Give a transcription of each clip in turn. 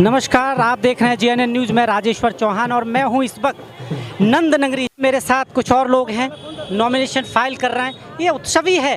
नमस्कार, आप देख रहे हैं जीएनएन न्यूज़ में राजेश्वर चौहान और मैं हूं इस वक्त नंदनगरी। मेरे साथ कुछ और लोग हैं, नॉमिनेशन फाइल कर रहे हैं। ये उत्सवी है,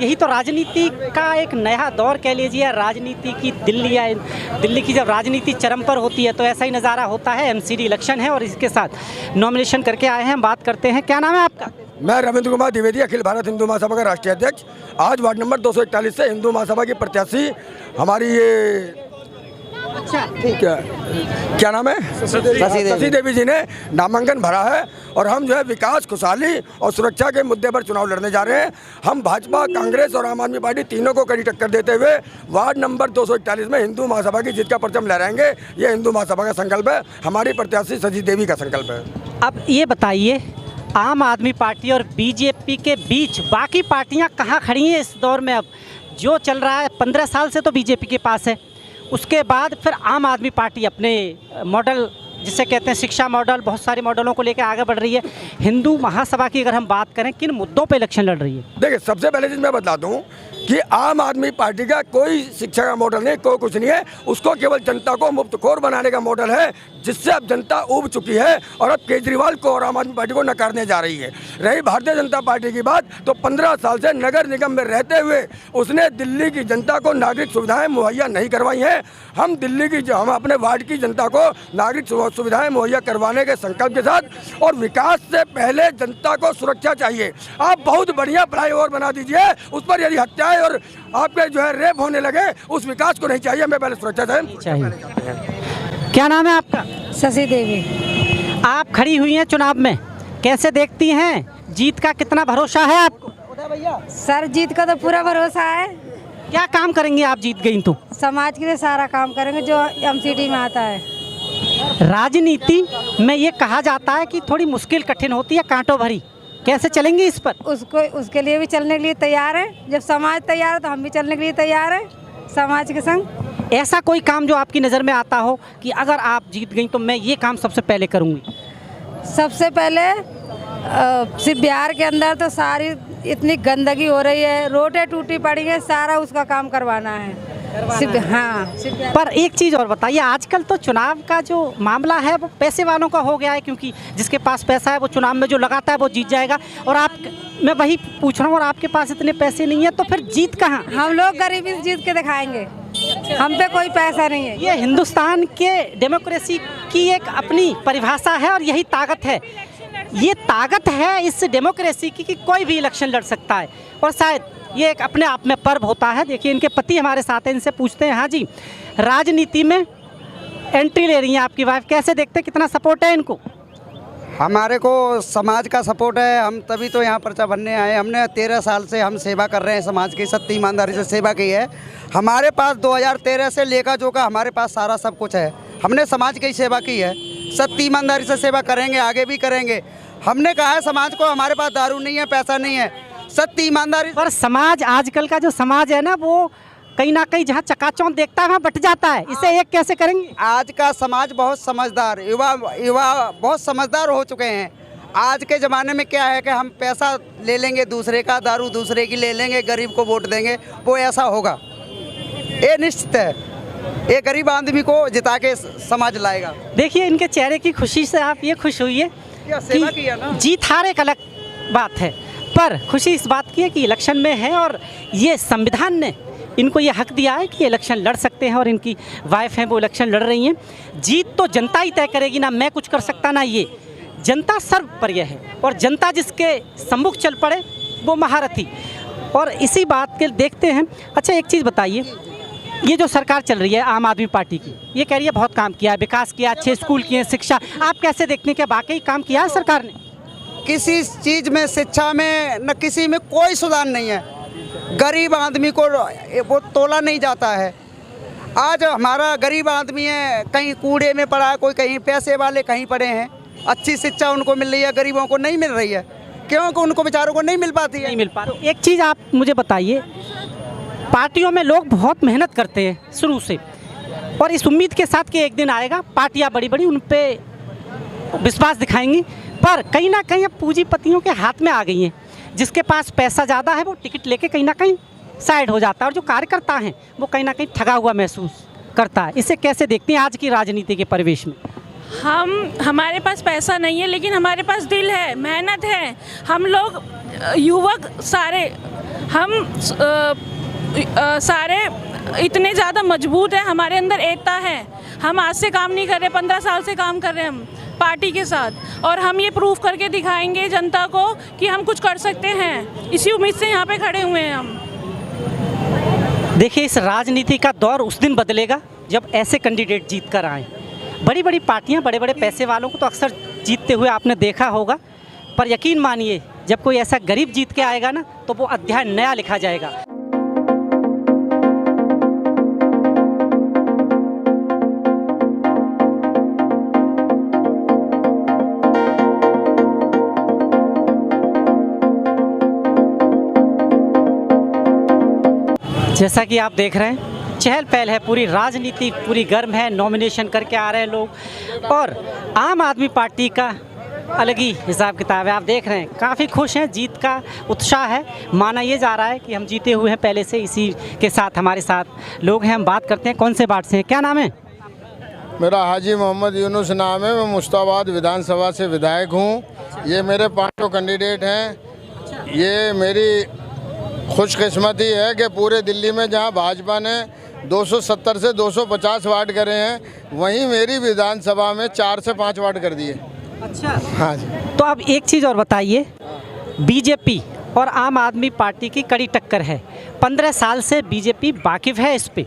यही तो राजनीति का एक नया दौर कह लीजिए। राजनीति की दिल्ली की जब राजनीति चरम पर होती है तो ऐसा ही नज़ारा होता है। एमसीडी इलेक्शन है और इसके साथ नॉमिनेशन करके आए हैं। बात करते हैं, क्या नाम है आपका? मैं रविंद्र कुमार द्विवेदी, अखिल भारत हिंदू महासभा का राष्ट्रीय अध्यक्ष। आज वार्ड नंबर 241 से हिंदू महासभा की प्रत्याशी हमारी ये क्या नाम है, शशि देवी जी ने नामांकन भरा है और हम जो है विकास, खुशहाली और सुरक्षा के मुद्दे पर चुनाव लड़ने जा रहे हैं। हम भाजपा, कांग्रेस और आम आदमी पार्टी तीनों को कड़ी टक्कर देते हुए वार्ड नंबर 241 में हिंदू महासभा की जीत का परचम लहराएंगे। ये हिंदू महासभा का संकल्प है, हमारी प्रत्याशी शशि देवी का संकल्प है। अब ये बताइए, आम आदमी पार्टी और बीजेपी के बीच बाकी पार्टियां कहाँ खड़ी हैं इस दौर में? अब जो चल रहा है 15 साल से तो बीजेपी के पास है, उसके बाद फिर आम आदमी पार्टी अपने मॉडल जिसे कहते हैं शिक्षा मॉडल, बहुत सारे मॉडलों को लेकर आगे बढ़ रही है। हिंदू महासभा की अगर हम बात करें, किन मुद्दों पे इलेक्शन लड़ रही है? देखिए, सबसे पहले चीज़ मैं बता दूं कि आम आदमी पार्टी का कोई शिक्षा का मॉडल नहीं, कोई कुछ नहीं है। उसको केवल जनता को मुफ्तखोर बनाने का मॉडल है, जिससे अब जनता ऊब चुकी है और अब केजरीवाल को और आम आदमी पार्टी को नकारने जा रही है। रही भारतीय जनता पार्टी की बात, तो 15 साल से नगर निगम में रहते हुए उसने दिल्ली की जनता को नागरिक सुविधाएं मुहैया नहीं करवाई हैं। हम हम अपने वार्ड की जनता को नागरिक सुविधाएं मुहैया करवाने के संकल्प के साथ, और विकास से पहले जनता को सुरक्षा चाहिए। आप बहुत बढ़िया फ्लाईओवर बना दीजिए, उस पर यदि हत्याएं और आपके जो है रेप होने लगे, उस विकास को नहीं चाहिए। हमें पहले सुरक्षा चाहिए। क्या नाम है आपका? शशि देवी। आप खड़ी हुई हैं चुनाव में, कैसे देखती हैं? जीत का कितना भरोसा है आपको? सर, जीत का तो पूरा भरोसा है। क्या काम करेंगे आप जीत गई तो? समाज के लिए सारा काम करेंगे जो एमसीडी में आता है। राजनीति में ये कहा जाता है कि थोड़ी मुश्किल कठिन होती है, कांटों भरी। कैसे चलेंगे इस पर? उसके लिए भी चलने के लिए तैयार है। जब समाज तैयार है तो हम भी चलने के लिए तैयार है समाज के संग। ऐसा कोई काम जो आपकी नज़र में आता हो कि अगर आप जीत गई तो मैं ये काम सबसे पहले करूँगी? सबसे पहले सिर्फ बिहार के अंदर तो सारी इतनी गंदगी हो रही है, रोडें टूटी पड़ी है, सारा उसका काम करवाना है। पर एक चीज़ और बताइए, आजकल तो चुनाव का जो मामला है वो पैसे वालों का हो गया है, क्योंकि जिसके पास पैसा है वो चुनाव में जो लगाता है वो जीत जाएगा। और मैं वही पूछ रहा हूँ, और आपके पास इतने पैसे नहीं है तो फिर जीत कहाँ? हम लोग गरीबी से जीत के दिखाएंगे, हम पे कोई पैसा नहीं है। ये हिंदुस्तान के डेमोक्रेसी की एक अपनी परिभाषा है और यही ताकत है। ये ताकत है इस डेमोक्रेसी की कि कोई भी इलेक्शन लड़ सकता है, और शायद ये एक अपने आप में पर्व होता है। देखिए, इनके पति हमारे साथ हैं, इनसे पूछते हैं। हाँ जी, राजनीति में एंट्री ले रही हैं आपकी वाइफ, कैसे देखते हैं, कितना सपोर्ट है इनको? हमारे को समाज का सपोर्ट है, हम तभी तो यहाँ पर्चा भरने आए। हमने 13 साल से हम सेवा कर रहे हैं, समाज की सत्य ईमानदारी से सेवा की है। हमारे पास 2013 से लेकर जो का हमारे पास सारा सब कुछ है। हमने समाज की सेवा की है, सत्य ईमानदारी से सेवा करेंगे, आगे भी करेंगे। हमने कहा है समाज को, हमारे पास दारू नहीं है, पैसा नहीं है, सत्य ईमानदारी। पर समाज, आजकल का जो समाज है ना, वो कहीं ना कहीं जहाँ चकाचौंध देखता है वहाँ बट जाता है। इसे एक कैसे करेंगे? आज का समाज बहुत समझदार, युवा बहुत समझदार हो चुके हैं। आज के ज़माने में क्या है कि हम पैसा ले लेंगे दूसरे का, दारू दूसरे की ले लेंगे, गरीब को वोट देंगे, वो ऐसा होगा, ये निश्चित है। ये गरीब आदमी को जिता के समाज लाएगा। देखिए, इनके चेहरे की खुशी से आप ये खुश हुई है कि जीत हार एक अलग बात है, पर खुशी इस बात की है कि इलेक्शन में है और ये संविधान ने इनको ये हक दिया है कि इलेक्शन लड़ सकते हैं, और इनकी वाइफ हैं वो इलेक्शन लड़ रही हैं। जीत तो जनता ही तय करेगी, ना मैं कुछ कर सकता ना ये। जनता सर्वप्रिय है और जनता जिसके सम्मुख चल पड़े वो महारथी, और इसी बात के देखते हैं। अच्छा, एक चीज़ बताइए, ये जो सरकार चल रही है आम आदमी पार्टी की, ये कह रही है बहुत काम किया है, विकास किया, अच्छे स्कूल किए, शिक्षा, आप कैसे देखते हैं, क्या वाकई काम किया है सरकार ने? किसी चीज़ में, शिक्षा में न किसी में कोई सुधार नहीं है। गरीब आदमी को वो तोला नहीं जाता है। आज हमारा गरीब आदमी है, कहीं कूड़े में पड़ा है, कोई कहीं पैसे वाले कहीं पड़े हैं। अच्छी शिक्षा उनको मिल रही है, गरीबों को नहीं मिल रही है, क्योंकि उनको बेचारों को नहीं मिल पाती है। नहीं मिल पाती। एक चीज़ आप मुझे बताइए, पार्टियों में लोग बहुत मेहनत करते हैं शुरू से, और इस उम्मीद के साथ कि एक दिन आएगा पार्टियां बड़ी बड़ी उन पे विश्वास दिखाएंगी, पर कहीं ना कहीं अब पूंजीपतियों के हाथ में आ गई हैं। जिसके पास पैसा ज़्यादा है वो टिकट लेके कहीं ना कहीं साइड हो जाता है, और जो कार्यकर्ता हैं वो कहीं ना कहीं ठगा हुआ महसूस करता है। इसे कैसे देखते हैं आज की राजनीति के परिवेश में? हमारे पास पैसा नहीं है, लेकिन हमारे पास दिल है, मेहनत है। हम लोग युवक सारे सारे इतने ज़्यादा मजबूत हैं, हमारे अंदर एकता है। हम आज से काम नहीं कर रहे, 15 साल से काम कर रहे हैं हम पार्टी के साथ, और हम ये प्रूफ करके दिखाएंगे जनता को कि हम कुछ कर सकते हैं। इसी उम्मीद से यहाँ पे खड़े हुए हैं हम। देखिए, इस राजनीति का दौर उस दिन बदलेगा जब ऐसे कैंडिडेट जीत कर आए। बड़ी बड़ी पार्टियां, बड़े बड़े पैसे वालों को तो अक्सर जीतते हुए आपने देखा होगा, पर यकीन मानिए जब कोई ऐसा गरीब जीत के आएगा ना, तो वो अध्याय नया लिखा जाएगा। जैसा कि आप देख रहे हैं, चहल पहल है, पूरी राजनीति पूरी गर्म है, नॉमिनेशन करके आ रहे हैं लोग, और आम आदमी पार्टी का अलग ही हिसाब किताब है। आप देख रहे हैं काफ़ी खुश हैं, जीत का उत्साह है, माना ये जा रहा है कि हम जीते हुए हैं पहले से। इसी के साथ हमारे साथ लोग हैं, हम बात करते हैं कौन से वार्ड से हैं, क्या नाम है? मेरा हाजी मोहम्मद यूनुस नाम है, मैं मुश्ताबाद विधानसभा से विधायक हूँ। ये मेरे 5 कैंडिडेट हैं। ये मेरी खुशकिस्मती है कि पूरे दिल्ली में जहाँ भाजपा ने 270 से 250 वार्ड करे हैं, वहीं मेरी विधानसभा में 4 से 5 वार्ड कर दिए। अच्छा, हाँ जी। तो अब एक चीज़ और बताइए, बीजेपी और आम आदमी पार्टी की कड़ी टक्कर है, 15 साल से बीजेपी वाकिफ़ है इस पे।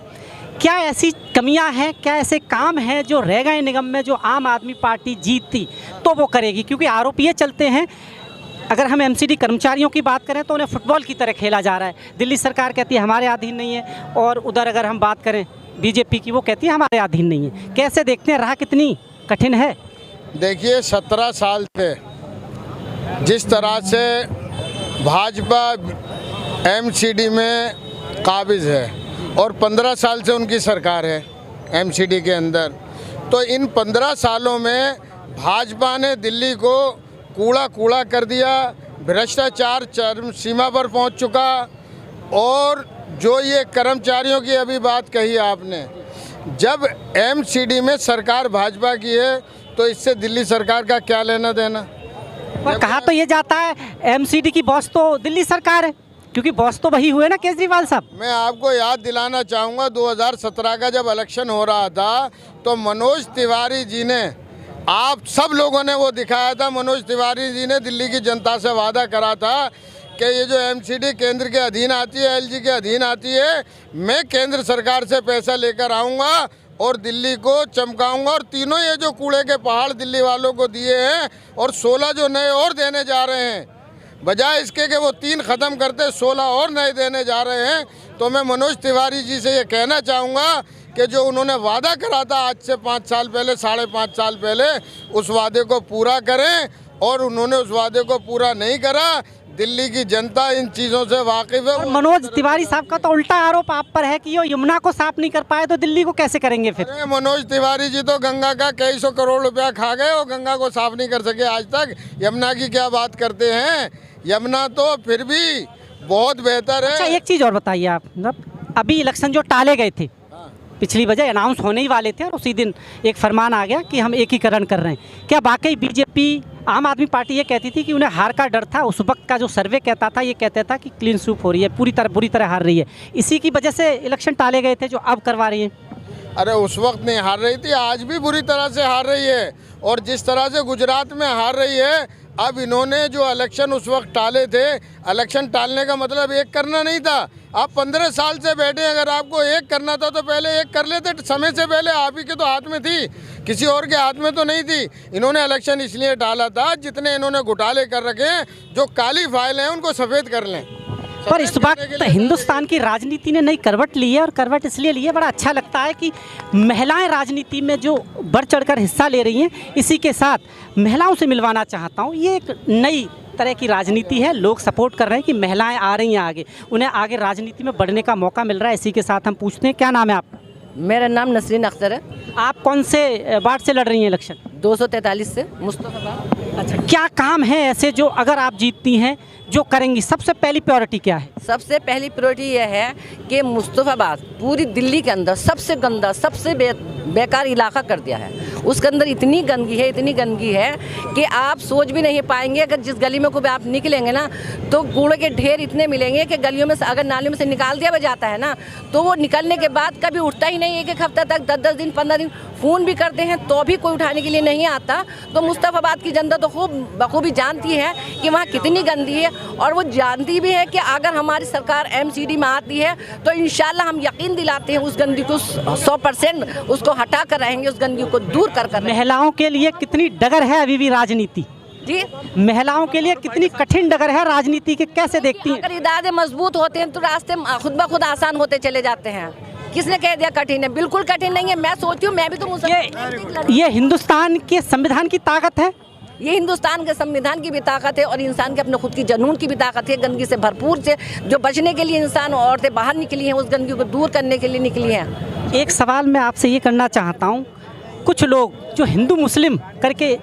क्या ऐसी कमियां हैं, क्या ऐसे काम हैं जो रह गए निगम में, जो आम आदमी पार्टी जीतती तो वो करेगी? क्योंकि आरोप ये चलते हैं, अगर हम एमसीडी कर्मचारियों की बात करें तो उन्हें फुटबॉल की तरह खेला जा रहा है। दिल्ली सरकार कहती है हमारे अधीन नहीं है, और उधर अगर हम बात करें बीजेपी की, वो कहती है हमारे अधीन नहीं है। कैसे देखते हैं, राह कितनी कठिन है? देखिए, 17 साल से जिस तरह से भाजपा एमसीडी में काबिज है और 15 साल से उनकी सरकार है एमसीडी के अंदर, तो इन 15 सालों में भाजपा ने दिल्ली को कूड़ा कर दिया, भ्रष्टाचार चरम सीमा पर पहुंच चुका। और जो ये कर्मचारियों की अभी बात कही आपने, जब एमसीडी में सरकार भाजपा की है तो इससे दिल्ली सरकार का क्या लेना देना? और कहा तो ये जाता है एमसीडी की बॉस तो दिल्ली सरकार है, क्योंकि बॉस तो वही हुए ना केजरीवाल साहब। मैं आपको याद दिलाना चाहूँगा, 2017 का जब इलेक्शन हो रहा था तो मनोज तिवारी जी ने, आप सब लोगों ने वो दिखाया था, मनोज तिवारी जी ने दिल्ली की जनता से वादा करा था कि ये जो एमसीडी केंद्र के अधीन आती है, एलजी के अधीन आती है, मैं केंद्र सरकार से पैसा लेकर आऊँगा और दिल्ली को चमकाऊंगा। और तीनों ये जो कूड़े के पहाड़ दिल्ली वालों को दिए हैं और 16 जो नए और देने जा रहे हैं, बजाय इसके कि वो 3 ख़त्म करते 16 और नए देने जा रहे हैं। तो मैं मनोज तिवारी जी से ये कहना चाहूँगा कि जो उन्होंने वादा करा था आज से 5 साल पहले, 5.5 साल पहले, उस वादे को पूरा करें। और उन्होंने उस वादे को पूरा नहीं करा। दिल्ली की जनता इन चीज़ों से वाकिफ है। और मनोज तिवारी साहब का तो उल्टा आरोप आप पर है कि ये यमुना को साफ नहीं कर पाए, तो दिल्ली को कैसे करेंगे फिर? अरे मनोज तिवारी जी तो गंगा का कई 100 करोड़ रुपया खा गए और गंगा को साफ नहीं कर सके आज तक। यमुना की क्या बात करते हैं, यमुना तो फिर भी बहुत बेहतर है। अच्छा, एक चीज़ और बताइए आप, अभी इलेक्शन जो टाले गए थे, पिछली वजह अनाउंस होने ही वाले थे और उसी दिन एक फरमान आ गया कि हम एकीकरण कर रहे हैं, क्या वाकई बीजेपी, आम आदमी पार्टी ये कहती थी कि उन्हें हार का डर था? उस वक्त का जो सर्वे कहता था, ये कहता था कि क्लीन स्वीप हो रही है, बुरी तरह हार रही है, इसी की वजह से इलेक्शन टाले गए थे जो अब करवा रही है। अरे उस वक्त नहीं हार रही थी, आज भी बुरी तरह से हार रही है। और जिस तरह से गुजरात में हार रही है, अब इन्होंने जो इलेक्शन उस वक्त टाले थे, इलेक्शन टालने का मतलब एक करना नहीं था। आप 15 साल से बैठे, अगर आपको एक करना था तो पहले एक कर लेते। समय से पहले आप ही के तो हाथ में थी, किसी और के हाथ में तो नहीं थी। इन्होंने इलेक्शन इसलिए टाला था, जितने इन्होंने घोटाले कर रखे हैं, जो काली फाइल हैं उनको सफ़ेद कर लें। पर इस वक्त हिंदुस्तान की राजनीति ने नई करवट ली है, और करवट इसलिए ली है, बड़ा अच्छा लगता है कि महिलाएं राजनीति में जो बढ़ चढ़कर हिस्सा ले रही हैं। इसी के साथ महिलाओं से मिलवाना चाहता हूं, ये एक नई तरह की राजनीति है, लोग सपोर्ट कर रहे हैं कि महिलाएं आ रही हैं आगे, उन्हें आगे राजनीति में बढ़ने का मौका मिल रहा है। इसी के साथ हम पूछते हैं, क्या नाम है आपका? मेरा नाम नसरीन अख्तर है। आप कौन से वार्ड से लड़ रही हैं इलेक्शन? 243 से मुस्तफा। अच्छा, क्या काम है ऐसे जो अगर आप जीतती हैं जो करेंगी, सबसे पहली प्रायोरिटी क्या है? सबसे पहली प्रायोरिटी यह है कि मुस्तफ़ाबाद पूरी दिल्ली के अंदर सबसे गंदा, सबसे बेकार इलाका कर दिया है। उसके अंदर इतनी गंदगी है कि आप सोच भी नहीं पाएंगे। अगर जिस गली में को भी आप निकलेंगे ना, तो कूड़े के ढेर इतने मिलेंगे कि गलियों में से अगर नालियों में से निकाल दिया जाता है ना, तो वो निकलने के बाद कभी उठता ही नहीं। एक हफ्ता तक 10-10 दिन 15 दिन फ़ोन भी करते हैं तो भी कोई उठाने के लिए नहीं आता। तो मुस्तफ़ाबाद की जनता तो खूब बखूबी जानती है कि वहाँ कितनी गंदी है, और वो जानती भी है कि अगर हमारी सरकार MCD में आती है तो इंशाल्लाह हम यकीन दिलाते हैं उस गंदगी को 100% उसको हटा कर रहेंगे, उस गंदगी को दूर कर महिलाओं के लिए कितनी डगर है अभी भी राजनीति? जी, महिलाओं के लिए कितनी कठिन डगर है राजनीति के, कैसे देखती हैं? अगर इदारे मजबूत होते हैं तो रास्ते खुद ब खुद आसान होते चले जाते हैं। किसने कह दिया कठिन है? बिल्कुल कठिन नहीं है। मैं सोचती हूँ, मैं भी तो ये हिंदुस्तान के संविधान की ताकत है। ये हिंदुस्तान के संविधान की भी ताकत है और इंसान के अपने खुद की जनून की भी ताकत है। गंदगी से भरपूर से जो बचने के लिए इंसान औरतें बाहर निकली हैं, उस गंदगी को दूर करने के लिए निकली हैं। एक सवाल मैं आपसे ये करना चाहता हूँ, कुछ लोग जो हिंदू मुस्लिम करके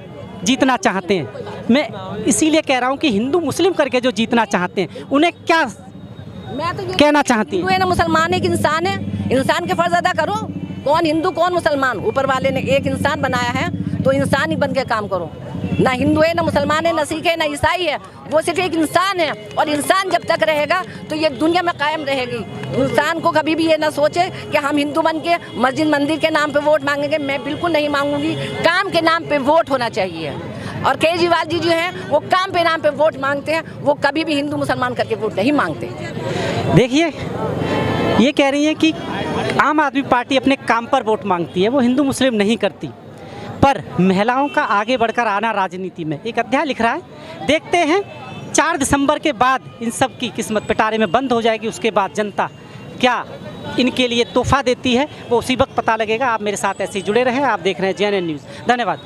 जीतना चाहते हैं, मैं इसीलिए कह रहा हूँ कि हिंदू मुस्लिम करके जो जीतना चाहते हैं, उन्हें क्या मैं तो कहना चाहती हिंदू है ना मुसलमान, एक इंसान है, इंसान के फर्ज अदा करो। कौन हिंदू कौन मुसलमान? ऊपर वाले ने एक इंसान बनाया है तो इंसान ही बन के काम करो। ना हिंदू है, ना मुसलमान है, ना सिख है, ना ईसाई है, वो सिर्फ एक इंसान है। और इंसान जब तक रहेगा तो ये दुनिया में कायम रहेगी। इंसान को कभी भी ये ना सोचे कि हम हिंदू बन के मस्जिद मंदिर के नाम पे वोट मांगेंगे। मैं बिल्कुल नहीं मांगूंगी। काम के नाम पे वोट होना चाहिए। और केजरीवाल जी जो हैं वो काम पे नाम पे वोट मांगते हैं, वो कभी भी हिंदू मुसलमान करके वोट नहीं मांगते। देखिए, ये कह रही हैं कि आम आदमी पार्टी अपने काम पर वोट मांगती है, वो हिंदू मुस्लिम नहीं करती। पर महिलाओं का आगे बढ़कर आना राजनीति में एक अध्याय लिख रहा है। देखते हैं 4 दिसंबर के बाद इन सब की किस्मत पिटारे में बंद हो जाएगी। उसके बाद जनता क्या इनके लिए तोहफा देती है, वो उसी वक्त पता लगेगा। आप मेरे साथ ऐसे ही जुड़े रहें। आप देख रहे हैं JNN न्यूज़। धन्यवाद।